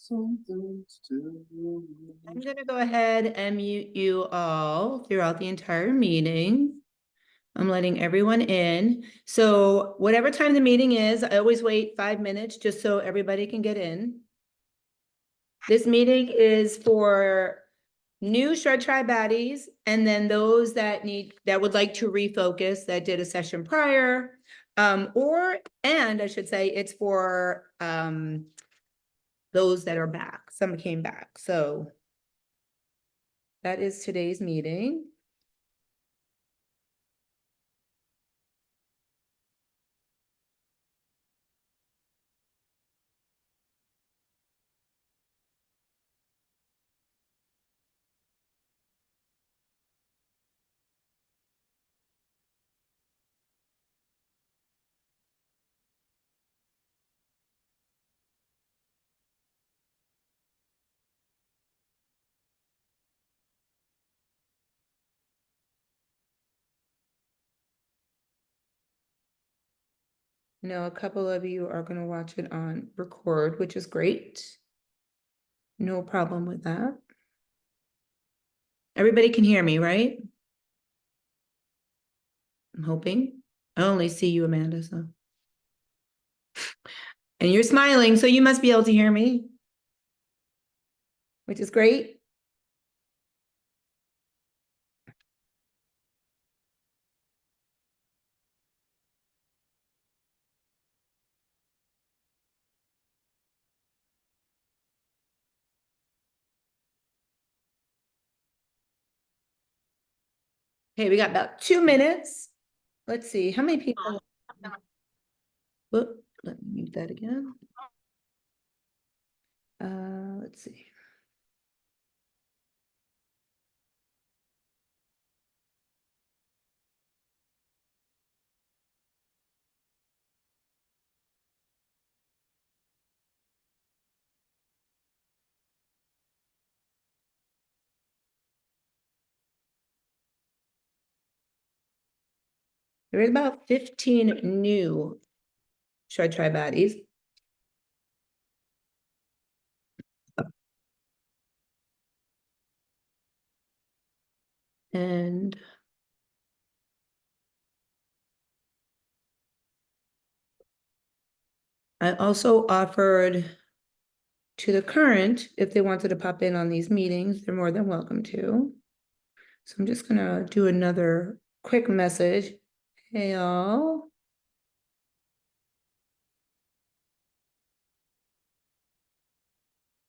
I'm gonna go ahead and mute you all throughout the entire meeting. I'm letting everyone in. So whatever time the meeting is, I always wait 5 minutes just so everybody can get in. This meeting is for new Shred Tribe baddies, and then those that would like to refocus that did a session prior. And I should say it's for those that are back. Some came back. So that is today's meeting. I know a couple of you are going to watch it on record, which is great. No problem with that. Everybody can hear me, right? I'm hoping. I only see you, Amanda, so. And you're smiling, so you must be able to hear me, which is great. Okay, we got about 2 minutes. Let's see, how many people? Whoop, let me mute that again. Let's see. There is about 15 new Shred Tribe baddies. And I also offered to the current, if they wanted to pop in on these meetings, they're more than welcome to. So I'm just gonna do another quick message. Hey, y'all.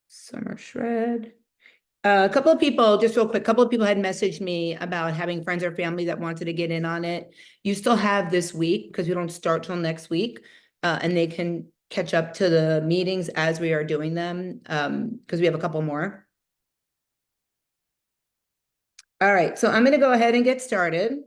Summer Shred. A couple of people, just real quick, a couple of people had messaged me about having friends or family that wanted to get in on it. You still have this week because we don't start till next week, and they can catch up to the meetings as we are doing them, because we have a couple more. All right, so I'm going to go ahead and get started.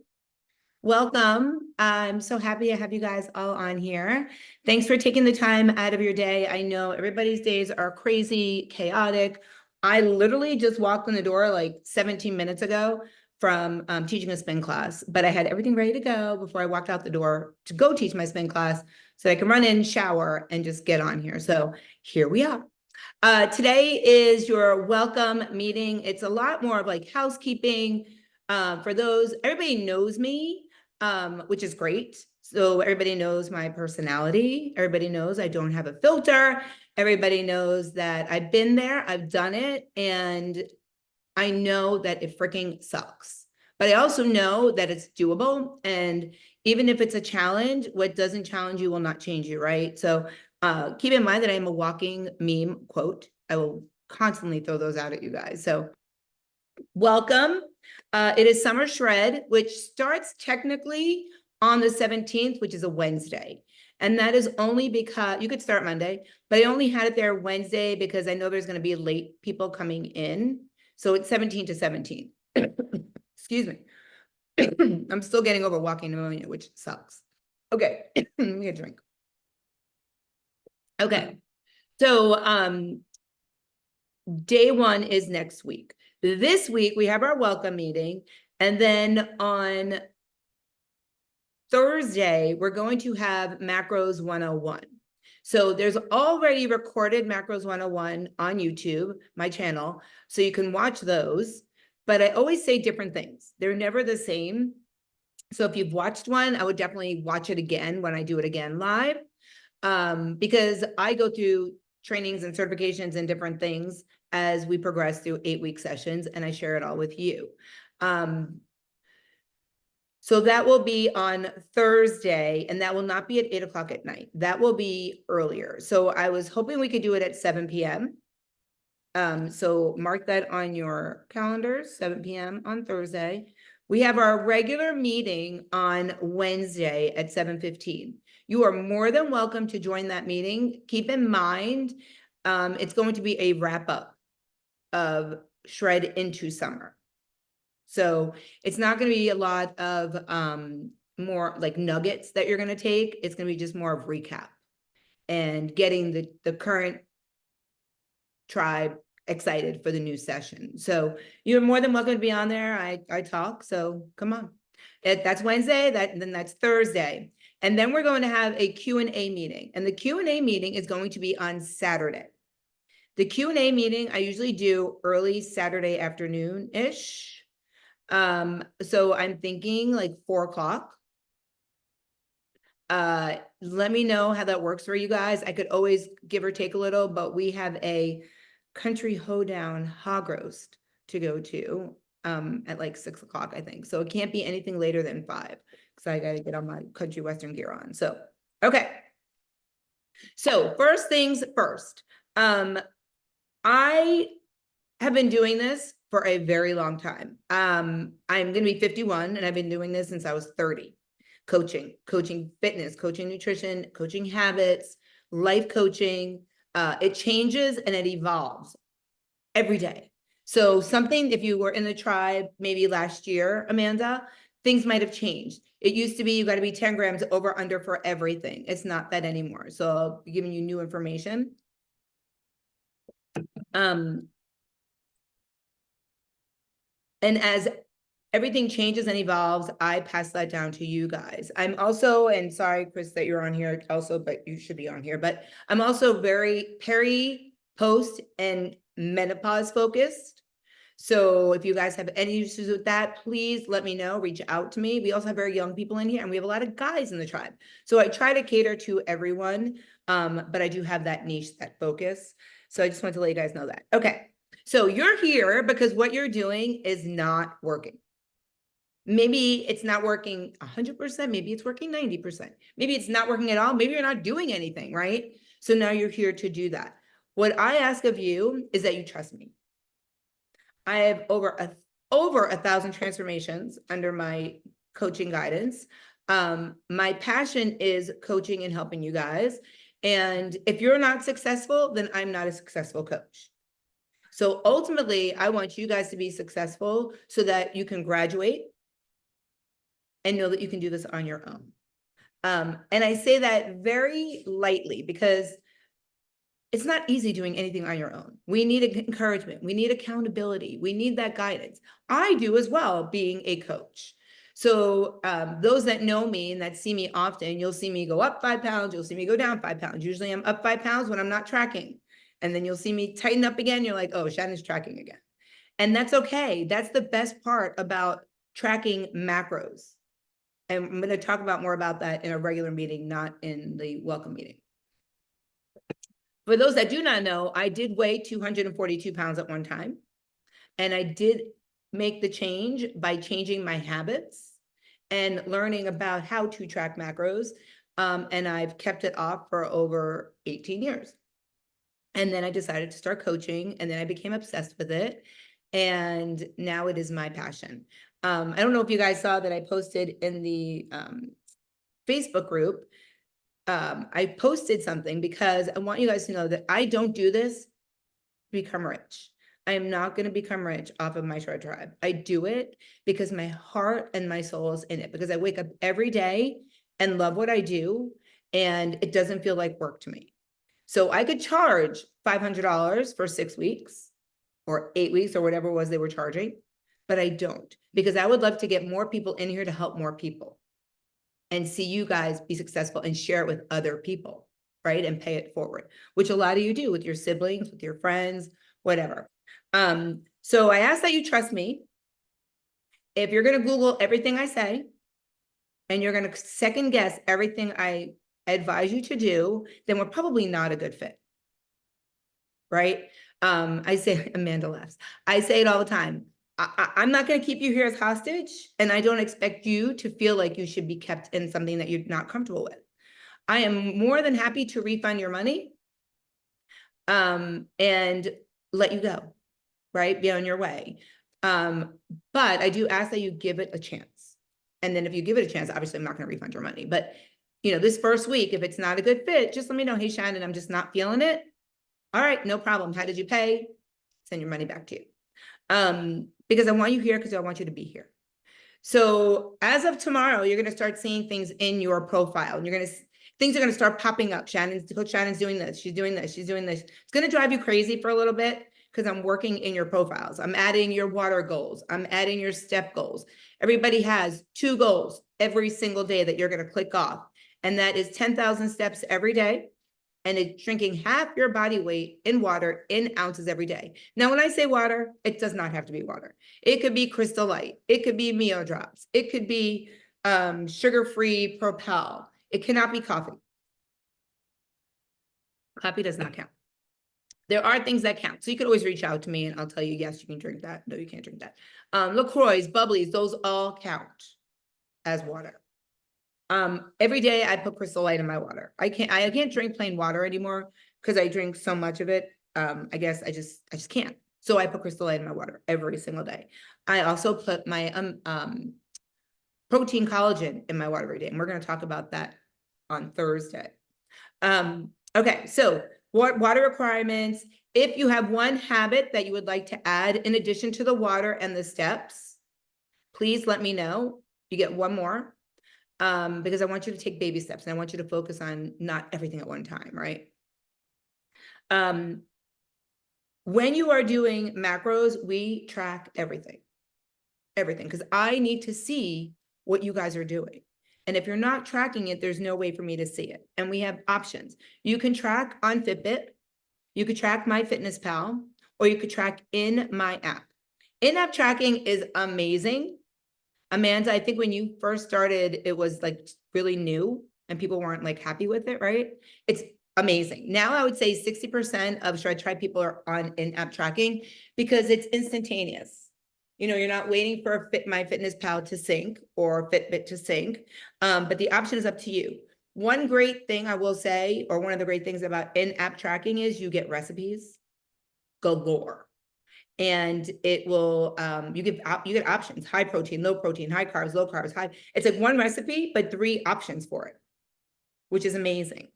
Welcome. I'm so happy to have you guys all on here. Thanks for taking the time out of your day. I know everybody's days are crazy, chaotic. I literally just walked in the door like 17 minutes ago from teaching a spin class, but I had everything ready to go before I walked out the door to go teach my spin class so I can run in, shower, and just get on here. So here we are. Today is your welcome meeting. It's a lot more of like housekeeping. For those, everybody knows me, which is great. So everybody knows my personality. Everybody knows I don't have a filter. Everybody knows that I've been there, I've done it, and I know that it freaking sucks. But I also know that it's doable. And even if it's a challenge, what doesn't challenge you will not change you, right? So keep in mind that I'm a walking meme quote. I will constantly throw those out at you guys. So welcome. It is Summer Shred, which starts technically on the 17th, which is a Wednesday. And that is only because you could start Monday, but I only had it there Wednesday because I know there's going to be late people coming in. So it's 17 to 17. Excuse me. I'm still getting over walking pneumonia, which sucks. Okay, let me get a drink. Okay, so day one is next week. This week we have our welcome meeting, and then on Thursday we're going to have Macros 101. So there's already recorded Macros 101 on YouTube, my channel, so you can watch those. But I always say different things. They're never the same. So if you've watched one, I would definitely watch it again when I do it again live, because I go through trainings and certifications and different things as we progress through 8-week sessions, and I share it all with you. So that will be on Thursday, and that will not be at 8 o'clock at night. That will be earlier. So I was hoping we could do it at 7 p.m. So mark that on your calendars, 7 p.m. on Thursday. We have our regular meeting on Wednesday at 7:15. You are more than welcome to join that meeting. Keep in mind, it's going to be a wrap-up of Shred into Summer. So it's not going to be a lot of more like nuggets that you're going to take. It's going to be just more of recap and getting the current tribe excited for the new session. So you're more than welcome to be on there. I talk, so come on. That's Wednesday, then that's Thursday. And then we're going to have a Q&A meeting. And the Q&A meeting is going to be on Saturday. The Q&A meeting I usually do early Saturday afternoon-ish. So I'm thinking like 4 o'clock. Let me know how that works for you guys. I could always give or take a little, but we have a country hoedown hog roast to go to at like 6 o'clock, I think. So it can't be anything later than 5 because I got to get all my country western gear on. So, okay. So first things first, I have been doing this for a very long time. I'm going to be 51 and I've been doing this since I was 30. Coaching fitness, coaching nutrition, coaching habits, life coaching. It changes and it evolves every day. So something, if you were in the tribe maybe last year, Amanda, things might have changed. It used to be you got to be 10 grams over under for everything. It's not that anymore. So I'll be giving you new information. And as everything changes and evolves, I pass that down to you guys. I'm also, and sorry, Chris, that you're on here also, but you should be on here, but I'm also very peri, post, and menopause focused. So if you guys have any issues with that, please let me know, reach out to me. We also have very young people in here and we have a lot of guys in the tribe. So I try to cater to everyone, but I do have that niche, that focus. So I just want to let you guys know that. Okay, so you're here because what you're doing is not working. Maybe it's not working 100%, maybe it's working 90%. Maybe it's not working at all, maybe you're not doing anything, right? So now you're here to do that. What I ask of you is that you trust me. I have over 1,000 transformations under my coaching guidance. My passion is coaching and helping you guys. And if you're not successful, then I'm not a successful coach. So ultimately, I want you guys to be successful so that you can graduate and know that you can do this on your own. And I say that very lightly because it's not easy doing anything on your own. We need encouragement. We need accountability. We need that guidance. I do as well, being a coach. So those that know me and that see me often, you'll see me go up 5 pounds. You'll see me go down 5 pounds. Usually I'm up 5 pounds when I'm not tracking. And then you'll see me tighten up again. You're like, oh, Shannon's tracking again. And that's okay. That's the best part about tracking macros. And I'm going to talk about more about that in a regular meeting, not in the welcome meeting. For those that do not know, I did weigh 242 pounds at one time. And I did make the change by changing my habits and learning about how to track macros. And I've kept it off for over 18 years. And then I decided to start coaching and then I became obsessed with it. And now it is my passion. I don't know if you guys saw that I posted in the Facebook group. I posted something because I want you guys to know that I don't do this to become rich. I am not going to become rich off of my Shred Tribe. I do it because my heart and my soul is in it, because I wake up every day and love what I do, and it doesn't feel like work to me. So I could charge $500 for 6 weeks or 8 weeks or whatever it was they were charging, but I don't, because I would love to get more people in here to help more people and see you guys be successful and share it with other people. right? And pay it forward, which a lot of you do with your siblings, with your friends, whatever. So I ask that you trust me. If you're going to Google everything I say, and you're going to second guess everything I advise you to do, then we're probably not a good fit. Right? I say, Amanda laughs. I say it all the time. I'm not going to keep you here as hostage, and I don't expect you to feel like you should be kept in something that you're not comfortable with. I am more than happy to refund your money, and let you go, right? Be on your way. But I do ask that you give it a chance. And then if you give it a chance, obviously I'm not going to refund your money. But, you know, this first week, if it's not a good fit, just let me know, hey, Shannon, I'm just not feeling it. All right, no problem. How did you pay? Send your money back to you. Because I want you here because I want you to be here. So as of tomorrow, you're going to start seeing things in your profile, and things are going to start popping up. Coach Shannon's doing this. She's doing this. She's doing this. It's going to drive you crazy for a little bit because I'm working in your profiles. I'm adding your water goals. I'm adding your step goals. Everybody has 2 goals every single day that you're going to click off. And that is 10,000 steps every day. And it's drinking half your body weight in water in ounces every day. Now, when I say water, it does not have to be water. It could be Crystal Light. It could be Mio Drops. It could be sugar-free Propel. It cannot be coffee. Coffee does not count. There are things that count. So you could always reach out to me and I'll tell you, yes, you can drink that. No, you can't drink that. LaCroix, bubblies, those all count as water. Every day I put Crystal Light in my water. I can't drink plain water anymore because I drink so much of it. I guess I just can't. So I put Crystal Light in my water every single day. I also put my protein collagen in my water every day. And we're going to talk about that on Thursday. Okay, so water requirements. If you have one habit that you would like to add in addition to the water and the steps, please let me know. You get one more. Because I want you to take baby steps and I want you to focus on not everything at one time, right? When you are doing macros, we track everything, because I need to see what you guys are doing. And if you're not tracking it, there's no way for me to see it. And we have options. You can track on Fitbit, you could track MyFitnessPal, or you could track in my app. In-app tracking is amazing. Amanda, I think when you first started, it was like really new and people weren't like happy with it, right? It's amazing. Now I would say 60% of Should I Try people are on in-app tracking because it's instantaneous. You know, you're not waiting for MyFitnessPal to sync or Fitbit to sync, but the option is up to you. One great thing I will say, or one of the great things about in-app tracking is you get recipes galore. And it will, you get options: high protein, low carbs, high. It's like one recipe, but 3 options for it, which is amazing.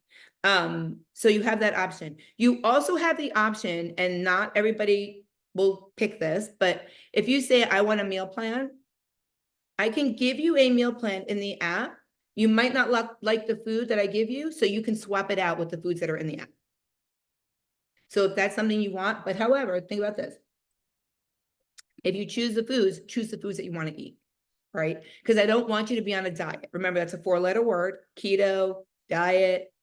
So you have that option. You also have the option, and not everybody will pick this, but if you say, I want a meal plan, I can give you a meal plan in the app. You might not like the food that I give you, so you can swap it out with the foods that are in the app. So if that's something you want, but however, think about this. If you choose the foods that you want to eat, right? Because I don't want you to be on a diet. Remember, that's a 4-letter word: keto, diet,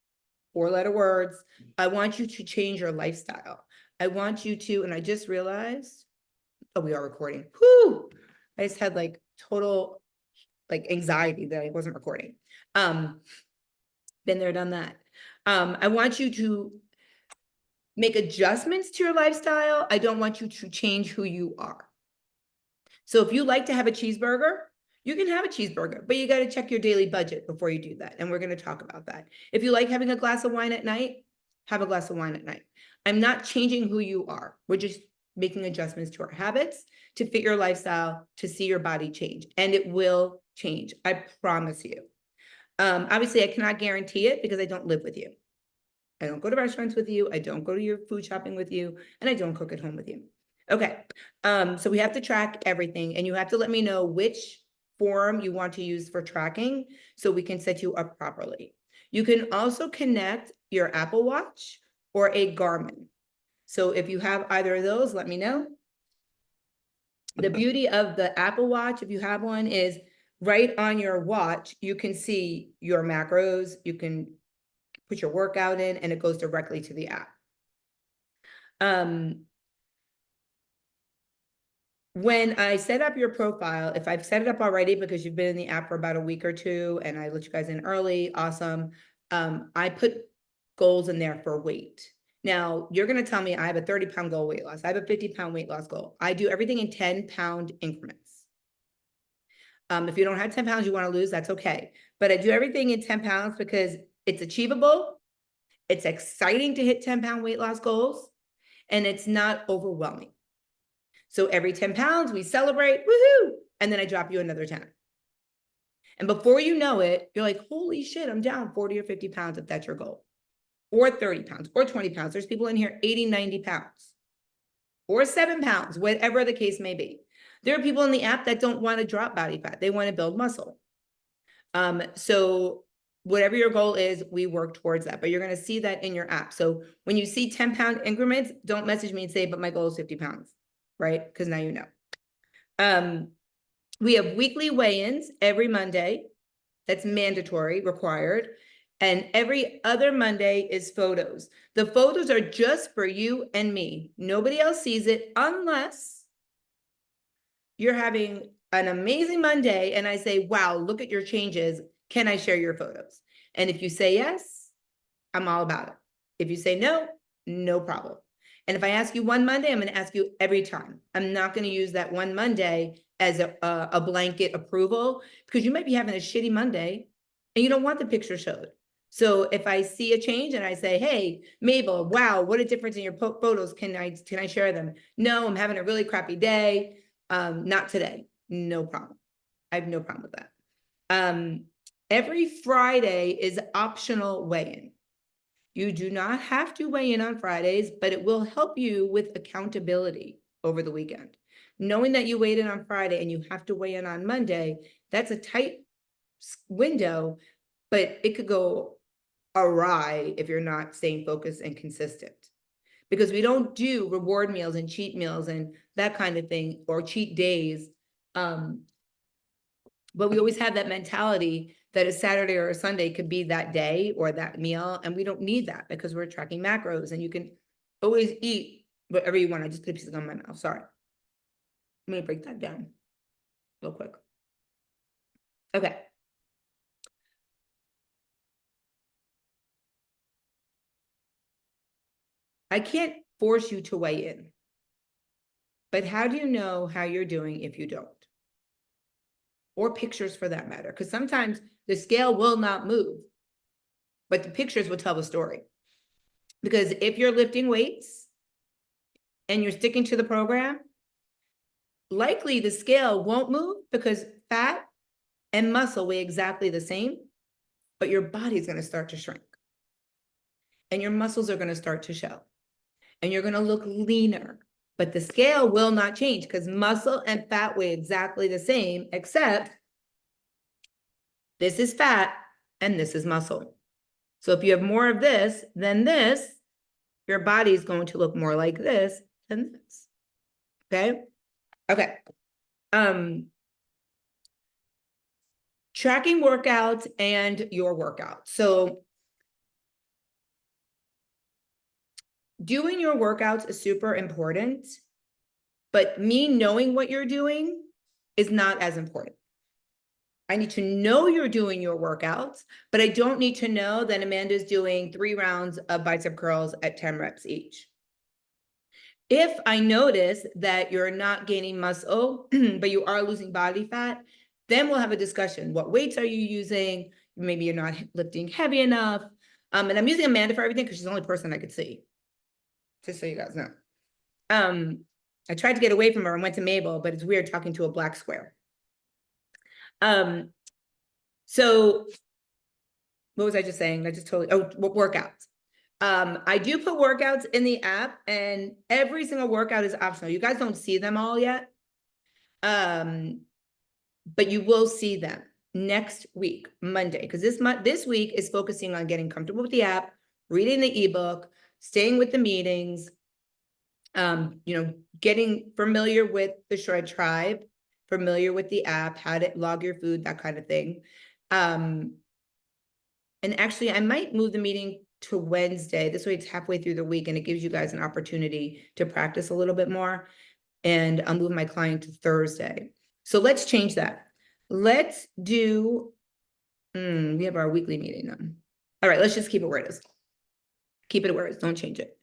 4-letter words. I want you to change your lifestyle. I want you to, and I just realized, oh, we are recording. Whoo! I just had like total like anxiety that I wasn't recording. Been there, done that. I want you to make adjustments to your lifestyle. I don't want you to change who you are. So if you like to have a cheeseburger, you can have a cheeseburger, but you got to check your daily budget before you do that. And we're going to talk about that. If you like having a glass of wine at night, have a glass of wine at night. I'm not changing who you are. We're just making adjustments to our habits to fit your lifestyle, to see your body change. And it will change. I promise you. Obviously, I cannot guarantee it because I don't live with you. I don't go to restaurants with you. I don't go to your food shopping with you. And I don't cook at home with you. Okay, so we have to track everything, and you have to let me know which form you want to use for tracking so we can set you up properly. You can also connect your Apple Watch or a Garmin. So if you have either of those, let me know. The beauty of the Apple Watch, if you have one, is right on your watch, you can see your macros. You can put your workout in, and it goes directly to the app. When I set up your profile, if I've set it up already because you've been in the app for about a week or two and I let you guys in early, awesome. I put goals in there for weight. Now, you're going to tell me I have a 30-pound goal weight loss. I have a 50-pound weight loss goal. I do everything in 10-pound increments. If you don't have 10 pounds you want to lose, that's okay. But I do everything in 10 pounds because it's achievable. It's exciting to hit 10-pound weight loss goals, and it's not overwhelming. So every 10 pounds, we celebrate, woohoo! And then I drop you another 10. And before you know it, you're like, holy shit, I'm down 40 or 50 pounds if that's your goal. Or 30 pounds, or 20 pounds. There's people in here 80, 90 pounds. Or 7 pounds, whatever the case may be. There are people in the app that don't want to drop body fat. They want to build muscle. So whatever your goal is, we work towards that. But you're going to see that in your app. So when you see 10-pound increments, don't message me and say, but my goal is 50 pounds. Right? Because now you know. We have weekly weigh-ins every Monday. That's mandatory, required. And every other Monday is photos. The photos are just for you and me. Nobody else sees it unless you're having an amazing Monday and I say, wow, look at your changes. Can I share your photos? And if you say yes, I'm all about it. If you say no, no problem. And if I ask you one Monday, I'm going to ask you every time. I'm not going to use that one Monday as a blanket approval, because you might be having a shitty Monday and you don't want the picture showed. So if I see a change and I say, hey, Mabel, wow, what a difference in your photos. Can I share them? No, I'm having a really crappy day. Not today. No problem. I have no problem with that. Every Friday is optional weigh-in. You do not have to weigh in on Fridays, but it will help you with accountability over the weekend. Knowing that you weighed in on Friday and you have to weigh in on Monday, that's a tight window, but it could go awry if you're not staying focused and consistent. Because we don't do reward meals and cheat meals and that kind of thing, or cheat days. But we always have that mentality that a Saturday or a Sunday could be that day or that meal. And we don't need that because we're tracking macros and you can always eat whatever you want. I just put a piece of gum in my mouth. Sorry. I'm going to break that down real quick. Okay. I can't force you to weigh in. But how do you know how you're doing if you don't? Or pictures for that matter. Because sometimes the scale will not move, but the pictures will tell the story. Because if you're lifting weights and you're sticking to the program, likely the scale won't move because fat and muscle weigh exactly the same, but your body's going to start to shrink. And your muscles are going to start to show. And you're going to look leaner. But the scale will not change because muscle and fat weigh exactly the same, except this is fat and this is muscle. So if you have more of this than this, your body is going to look more like this than this. Okay? Okay. Tracking workouts and your workout. So doing your workouts is super important, but me knowing what you're doing is not as important. I need to know you're doing your workouts, but I don't need to know that Amanda's doing 3 rounds of bicep curls at 10 reps each. If I notice that you're not gaining muscle, but you are losing body fat, then we'll have a discussion. What weights are you using? Maybe you're not lifting heavy enough. And I'm using Amanda for everything because she's the only person I could see. Just so you guys know. I tried to get away from her and went to Mabel, but it's weird talking to a black square. So what was I just saying? I just totally, workouts. I do put workouts in the app and every single workout is optional. You guys don't see them all yet. But you will see them next week, Monday, because this week is focusing on getting comfortable with the app, reading the ebook, staying with the meetings, getting familiar with the Shred Tribe, familiar with the app, how to log your food, that kind of thing. And actually, I might move the meeting to Wednesday. This way it's halfway through the week and it gives you guys an opportunity to practice a little bit more. And I'll move my client to Thursday. So let's change that. Let's do, we have our weekly meeting now. All right, let's just keep it where it is. Keep it where it is, don't change it.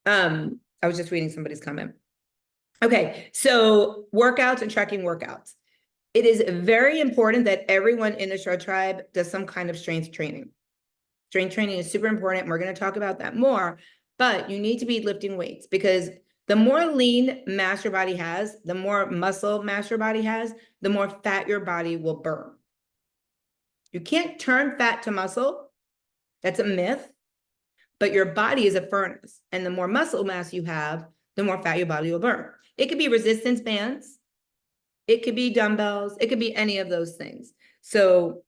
I was just reading somebody's comment. Okay, so workouts and tracking workouts. It is very important that everyone in the Shred Tribe does some kind of strength training. Strength training is super important. We're going to talk about that more, but you need to be lifting weights because the more lean mass your body has, the more muscle mass your body has, the more fat your body will burn. You can't turn fat to muscle. That's a myth, but your body is a furnace. And the more muscle mass you have, the more fat your body will burn. It could be resistance bands. It could be dumbbells. It could be any of those things. So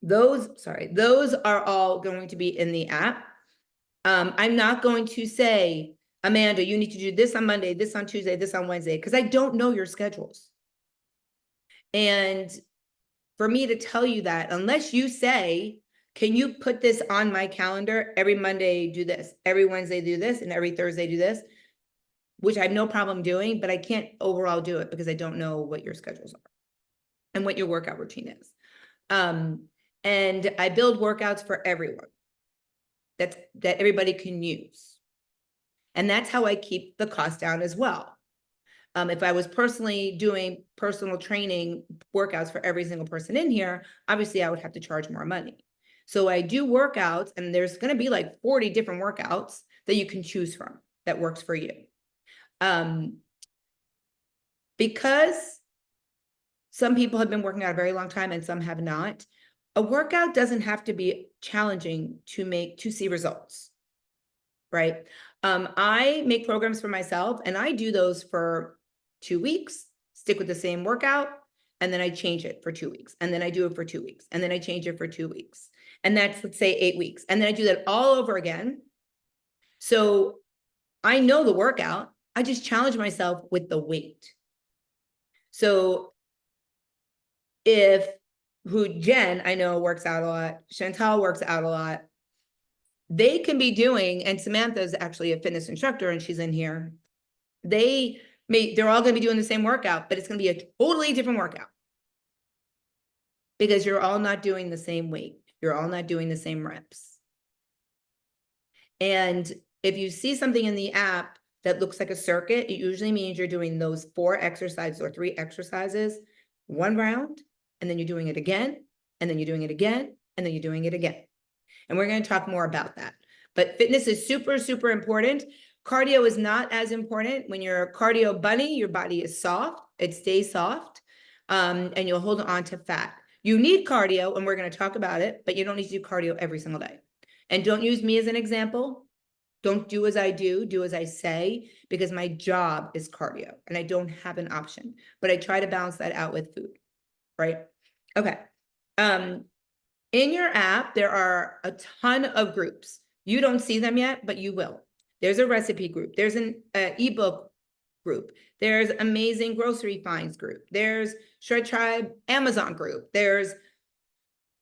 those are all going to be in the app. I'm not going to say, Amanda, you need to do this on Monday, this on Tuesday, this on Wednesday, because I don't know your schedules. And for me to tell you that, unless you say, can you put this on my calendar? Every Monday, do this. Every Wednesday, do this. And every Thursday, do this. Which I have no problem doing, but I can't overall do it because I don't know what your schedules are and what your workout routine is. And I build workouts for everyone that everybody can use. And that's how I keep the cost down as well. If I was personally doing personal training workouts for every single person in here, obviously I would have to charge more money. So I do workouts, and there's going to be like 40 different workouts that you can choose from that works for you. Because some people have been working out a very long time and some have not, a workout doesn't have to be challenging to see results, right? I make programs for myself and I do those for 2 weeks, stick with the same workout, and then I change it for 2 weeks, and then I do it for 2 weeks, and then I change it for 2 weeks. And that's, let's say, 8 weeks. And then I do that all over again. So I know the workout, I just challenge myself with the weight. So Jen, I know, works out a lot, Chantal works out a lot, they can be doing, and Samantha is actually a fitness instructor and she's in here, they're all going to be doing the same workout, but it's going to be a totally different workout because you're all not doing the same weight. You're all not doing the same reps. And if you see something in the app that looks like a circuit, it usually means you're doing those 4 exercises or 3 exercises, 1 round, and then you're doing it again, and then you're doing it again, and then you're doing it again. And we're going to talk more about that. But fitness is super, super important. Cardio is not as important. When you're a cardio bunny, your body is soft. It stays soft, and you'll hold on to fat. You need cardio, and we're going to talk about it, but you don't need to do cardio every single day. And don't use me as an example. Don't do as I do as I say, because my job is cardio, and I don't have an option. But I try to balance that out with food, right? Okay. In your app, there are a ton of groups. You don't see them yet, but you will. There's a recipe group. There's an ebook group. There's Amazing Grocery Finds group. There's Shred Tribe Amazon group. There's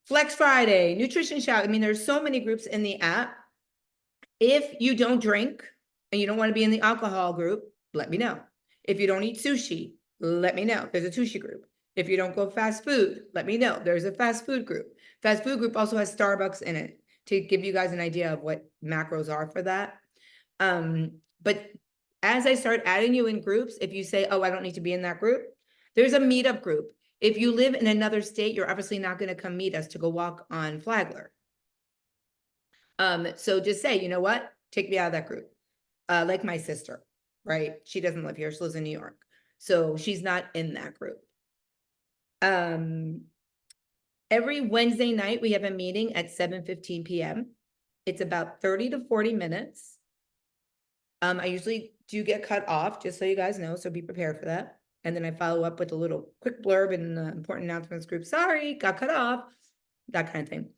Flex Friday, Nutrition Shout. I mean, there's so many groups in the app. If you don't drink and you don't want to be in the alcohol group, let me know. If you don't eat sushi, let me know. There's a sushi group. If you don't go fast food, let me know. There's a fast food group. Fast food group also has Starbucks in it to give you guys an idea of what macros are for that. But as I start adding you in groups, if you say, oh, I don't need to be in that group, there's a meetup group. If you live in another state, you're obviously not going to come meet us to go walk on Flagler. So just say, you know what? Take me out of that group. Like my sister, right? She doesn't live here. She lives in New York. So she's not in that group. Every Wednesday night, we have a meeting at 7:15 p.m. It's about 30 to 40 minutes. I usually do get cut off, just so you guys know, so be prepared for that. And then I follow up with a little quick blurb in the important announcements group. Sorry, got cut off, that kind of thing.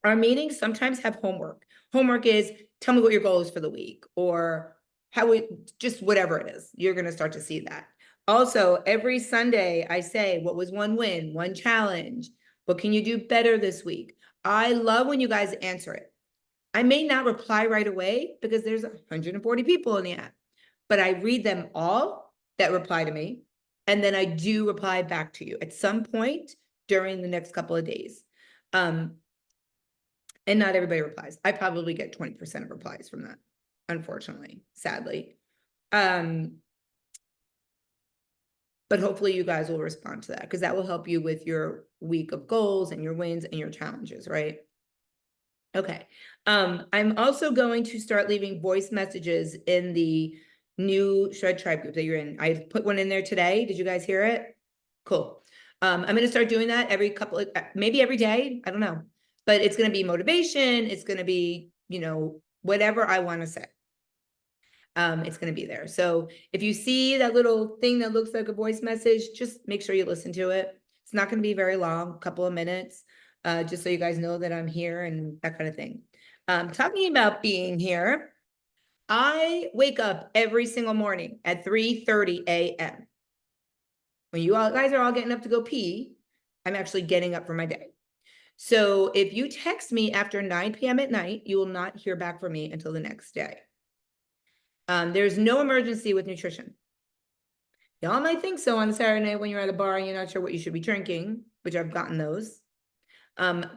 Our meetings sometimes have homework. Homework is, tell me what your goal is for the week, or just whatever it is. You're going to start to see that. Also, every Sunday, I say, what was one win, one challenge? What can you do better this week? I love when you guys answer it. I may not reply right away because there's 140 people in the app, but I read them all that reply to me. And then I do reply back to you at some point during the next couple of days. And not everybody replies. I probably get 20% of replies from that, unfortunately, sadly. But hopefully you guys will respond to that because that will help you with your week of goals and your wins and your challenges, right? Okay. I'm also going to start leaving voice messages in the new Shred Tribe group that you're in. I put one in there today. Did you guys hear it? Cool. I'm going to start doing that every couple of, maybe every day. I don't know, but it's going to be motivation. It's going to be, whatever I want to say. It's going to be there. So if you see that little thing that looks like a voice message, just make sure you listen to it. It's not going to be very long, a couple of minutes, just so you guys know that I'm here and that kind of thing. Talking about being here, I wake up every single morning at 3:30 a.m. When you all guys are all getting up to go pee, I'm actually getting up for my day. So if you text me after 9 p.m. at night, you will not hear back from me until the next day. There's no emergency with nutrition. Y'all might think so on a Saturday night when you're at a bar and you're not sure what you should be drinking, which I've gotten those. But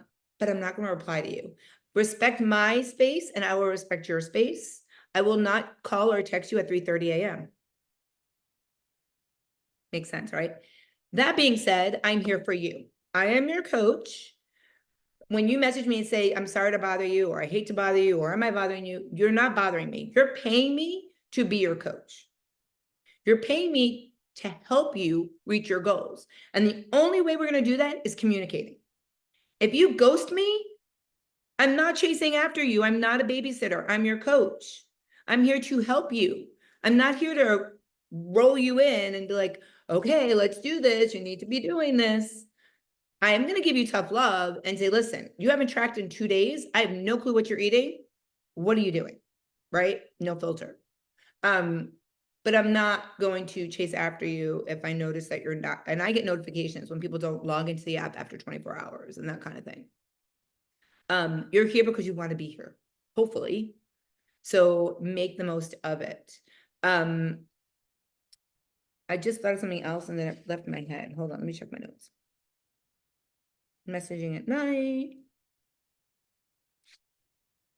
I'm not going to reply to you. Respect my space and I will respect your space. I will not call or text you at 3:30 a.m. Makes sense, right? That being said, I'm here for you. I am your coach. When you message me and say, I'm sorry to bother you, or I hate to bother you, or am I bothering you? You're not bothering me. You're paying me to be your coach. You're paying me to help you reach your goals. And the only way we're going to do that is communicating. If you ghost me, I'm not chasing after you. I'm not a babysitter. I'm your coach. I'm here to help you. I'm not here to roll you in and be like, okay, let's do this. You need to be doing this. I am going to give you tough love and say, listen, you haven't tracked in 2 days. I have no clue what you're eating. What are you doing? Right? No filter. But I'm not going to chase after you if I notice that you're not, and I get notifications when people don't log into the app after 24 hours and that kind of thing. You're here because you want to be here, hopefully. So make the most of it. I just thought of something else and then it left my head. Hold on, let me check my notes. Messaging at night.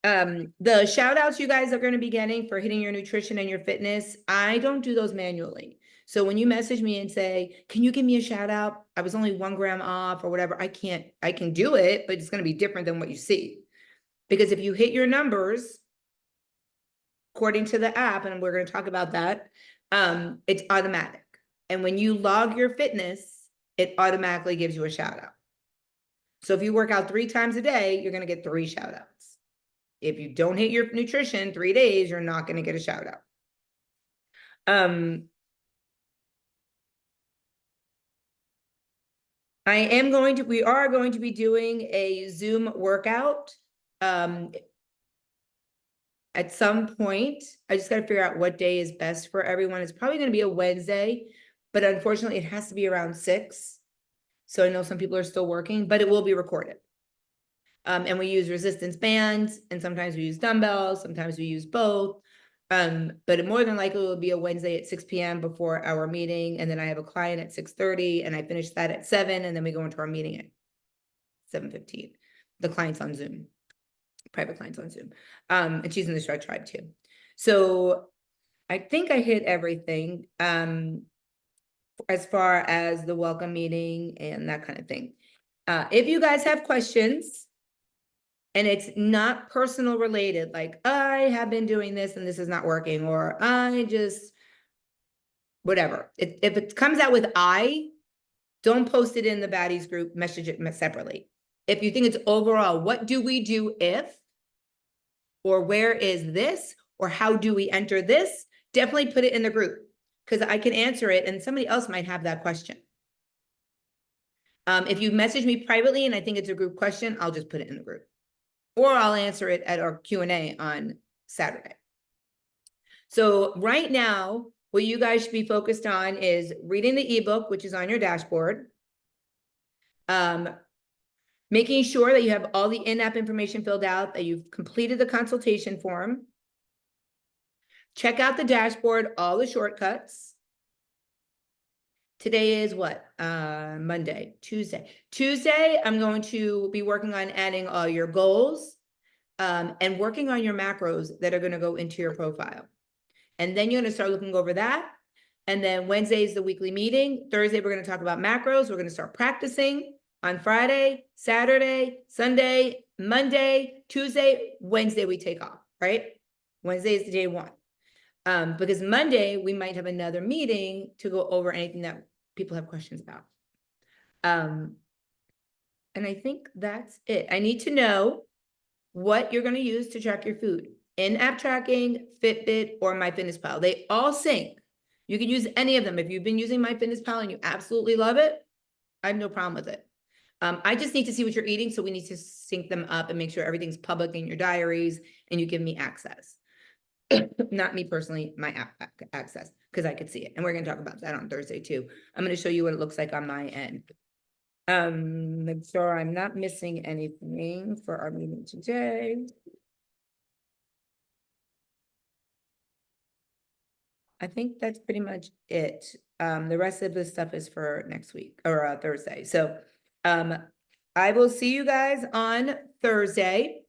The shout outs you guys are going to be getting for hitting your nutrition and your fitness, I don't do those manually. So when you message me and say, can you give me a shout out? I was only 1 gram off or whatever. I can do it, but it's going to be different than what you see. Because if you hit your numbers, according to the app, and we're going to talk about that, it's automatic. And when you log your fitness, it automatically gives you a shout out. So if you work out 3 times a day, you're going to get 3 shout outs. If you don't hit your nutrition 3 days, you're not going to get a shout out. We are going to be doing a Zoom workout. At some point, I just got to figure out what day is best for everyone. It's probably going to be a Wednesday, but unfortunately it has to be around 6. So I know some people are still working, but it will be recorded. And we use resistance bands, and sometimes we use dumbbells, sometimes we use both. But more than likely it will be a Wednesday at 6 p.m. before our meeting. And then I have a client at 6:30 and I finish that at 7. And then we go into our meeting at 7:15. The client's on Zoom, private clients on Zoom. And she's in the Shred Tribe too. So I think I hit everything as far as the welcome meeting and that kind of thing. If you guys have questions, and it's not personal related, like I have been doing this and this is not working, or I just, whatever. If it comes out with don't post it in the baddies group, message it separately. If you think it's overall, what do we do if, or where is this, or how do we enter this, definitely put it in the group because I can answer it and somebody else might have that question. If you message me privately and I think it's a group question, I'll just put it in the group. Or I'll answer it at our Q&A on Saturday. So right now, what you guys should be focused on is reading the ebook, which is on your dashboard. Making sure that you have all the in-app information filled out, that you've completed the consultation form. Check out the dashboard, all the shortcuts. Today is what? Monday, Tuesday. Tuesday, I'm going to be working on adding all your goals and working on your macros that are going to go into your profile. And then you're going to start looking over that. And then Wednesday is the weekly meeting. Thursday, we're going to talk about macros. We're going to start practicing on Friday, Saturday, Sunday, Monday, Tuesday, Wednesday, we take off, right? Wednesday is the day one. Because Monday, we might have another meeting to go over anything that people have questions about. And I think that's it. I need to know what you're going to use to track your food. In-app tracking, Fitbit, or MyFitnessPal. They all sync. You can use any of them. If you've been using MyFitnessPal and you absolutely love it, I have no problem with it. I just need to see what you're eating, so we need to sync them up and make sure everything's public in your diaries and you give me access. Not me personally, my app access, because I could see it. And we're going to talk about that on Thursday too. I'm going to show you what it looks like on my end. Make sure I'm not missing anything for our meeting today. I think that's pretty much it. The rest of the stuff is for next week or Thursday. So I will see you guys on Thursday.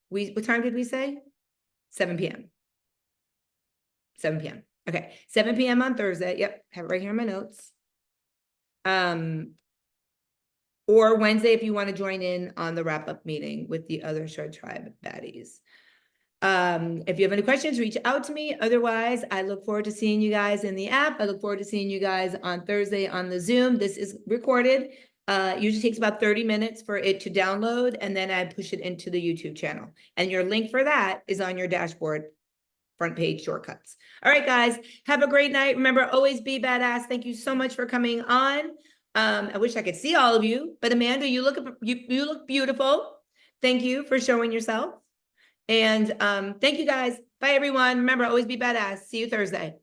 What time did we say? 7 p.m. 7 p.m. Okay, 7 p.m. on Thursday. Yep, have it right here in my notes. Or Wednesday if you want to join in on the wrap-up meeting with the other Shred Tribe baddies. If you have any questions, reach out to me. Otherwise, I look forward to seeing you guys in the app. I look forward to seeing you guys on Thursday on the Zoom. This is recorded. Usually takes about 30 minutes for it to download, and then I push it into the YouTube channel. And your link for that is on your dashboard, front page shortcuts. All right, guys, have a great night. Remember, always be badass. Thank you so much for coming on. I wish I could see all of you, but Amanda, you look beautiful. Thank you for showing yourself. And thank you guys. Bye, everyone. Remember, always be badass. See you Thursday.